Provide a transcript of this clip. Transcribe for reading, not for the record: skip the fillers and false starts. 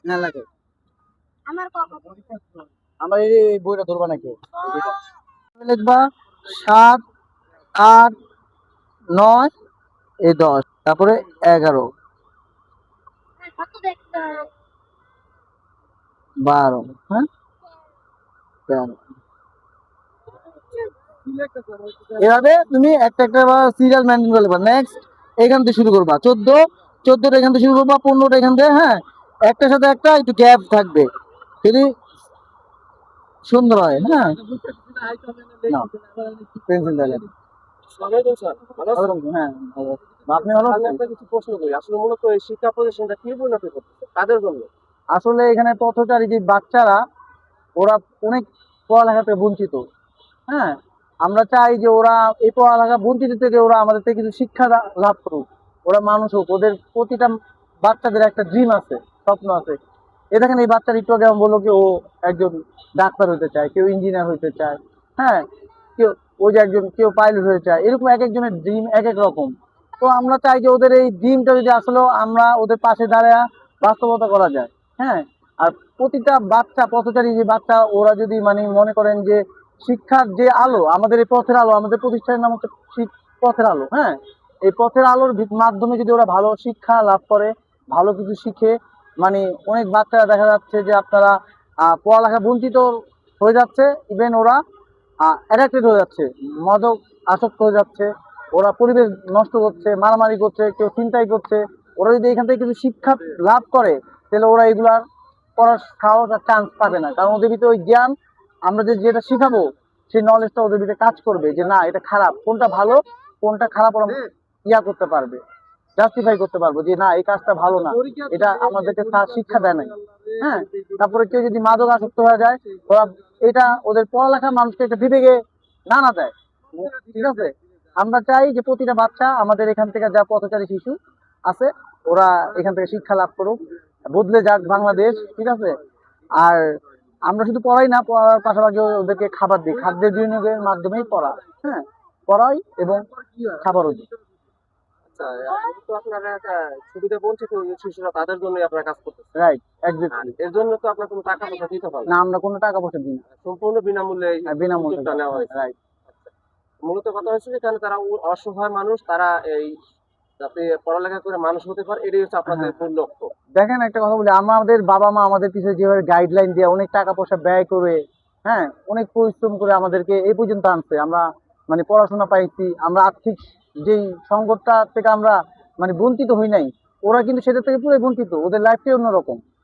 না লাগে। আমার কখন আমার এই বইটা ধরবা নাকি? লিখবা ৭, ৮, ৯, এই ১০, তারপরে ১১, কত দেখতে হবে? ১২, হ্যাঁ, ১৩। এভাবে তুমি একটা একটা সিরিয়াল মেনটেন করে নেবা। নেক্সট এখান থেকে শুরু করবা ১৪, ১৪টা এখান থেকে শুরু করবা, ১৫টা এখান থেকে, হ্যাঁ, একটার সাথে একটা একটু গ্যাপ থাকবে, যদি সুন্দর হয়। হ্যাঁ, না পেন্সিল দেখেন। হ্যাঁ, ভালো। আপনি ভালো আছেন? কিছু প্রশ্ন করি আসলে মূলত এই শিক্ষা প্রতিষ্ঠানটা কি পরিণতি করতেছে কাদের জন্য? আসলে এখানে পথচারী যে বাচ্চারা, ওরা অনেক পড়ালেখা থেকে বঞ্চিত। হ্যাঁ, আমরা চাই যে ওরা এই পড়ালেখা বঞ্চিত থেকে ওরা আমাদের থেকে কিছু শিক্ষা লাভ করুক, ওরা মানুষ হোক। ওদের প্রতিটা বাচ্চাদের একটা ড্রিম আছে, স্বপ্ন আছে। এ দেখেন এই বাচ্চার একটু আগে আমি বললো কি ও একজন ডাক্তার হতে চায়, কেউ ইঞ্জিনিয়ার হতে চায়, হ্যাঁ, কেউ ওই যে একজন কেউ পাইলট হতে চায়। এরকম এক একজনের ড্রিম এক এক রকম। তো আমরা চাই যে ওদের এই ড্রিমটা যদি আসলে আমরা ওদের পাশে দাঁড়ায় বাস্তবতা করা যায়। হ্যাঁ, আর প্রতিটা বাচ্চা পথচারী যে বাচ্চা, ওরা যদি মানে মনে করেন যে শিক্ষার যে আলো, আমাদের এই পথের আলো, আমাদের প্রতিষ্ঠানের নাম হচ্ছে পথের আলো। হ্যাঁ, এই পথের আলোর মাধ্যমে যদি ওরা ভালো শিক্ষা লাভ করে, ভালো কিছু শিখে, মানে অনেক বাচ্চারা দেখা যাচ্ছে যে আপনারা পড়ালেখা বঞ্চিত হয়ে যাচ্ছে, ইভেন ওরা অ্যাডাক্টেড হয়ে যাচ্ছে, মাদক আসক্ত হয়ে যাচ্ছে, ওরা পরিবেশ নষ্ট করছে, মারামারি করছে, কেউ চিন্তাই করছে। ওরা যদি এখান থেকে কিছু শিক্ষা লাভ করে, তাহলে ওরা এগুলার করার সাহস আর চান্স পাবে না, কারণ ওদের ভিতরে ওই জ্ঞান, আমরা যেটা শিখাবো সেই নলেজটা ওদের ভিতরে কাজ করবে, যে না এটা খারাপ, কোনটা ভালো কোনটা খারাপ, ওরা করতে পারবে, জাস্টিফাই করতে পারবো যে না এই কাজটা ভালো না, এটা আমাদেরকে শিক্ষা দেয় নাই। হ্যাঁ, তারপরে কেউ যদি মাদক আসক্ত হয়ে যায়, ওরা এটা ওদের পড়ালেখা মানুষকে একটা বিবেকে না দেয়। ঠিক আছে, আমরা চাই যে প্রতিটা বাচ্চা আমাদের এখান থেকে যা পথচারী শিশু আছে, ওরা এখান থেকে শিক্ষা লাভ করুক, বদলে যাক বাংলাদেশ। ঠিক আছে, আর আমরা শুধু পড়াই না, পড়ার পাশাপাশি ওদেরকে খাবার দিই, খাদ্যের বিনিয়োগের মাধ্যমেই পড়া। হ্যাঁ, পড়াই এবং খাবারও দিই। আচ্ছা, তো আপনারা সুবিধা বঞ্চিত যে শিশুরা তাদের জন্যই আপনারা কাজ করতেছেন। রাইট, আর এক্স্যাক্টলি। এর জন্য তো আপনার কোনো টাকা পয়সা দিতে হবে না, না। আমরা কোনো টাকা পয়সা দিই না, সম্পূর্ণ বিনামূল্যে এই বিনামূল্যে। উদ্যোগটা নেওয়া হয়েছে। রাইট। আচ্ছা। মূলত কথা হচ্ছে যে এখানে তারা অসহায় মানুষ, তারা এই যাতে পড়ালেখা করে মানুষ হতে পারে, এটাই হচ্ছে আপনাদের হ্যাঁ, মূল লক্ষ্য। দেখেন একটা কথা বলি, আমাদের বাবা মা আমাদের পিছনে যেভাবে গাইডলাইন দিয়ে অনেক টাকা পয়সা ব্যয় করে, হ্যাঁ, অনেক পরিশ্রম করে আমাদেরকে এই পর্যন্ত আনছে, আমরা মানে পড়াশোনা পাইছি, আমরা আর্থিক যেই সংকটটা থেকে আমরা মানে বঞ্চিত হই নাই, ওরা কিন্তু সেটা থেকে পুরো বঞ্চিত, ওদের লাইফটাই অন্যরকম।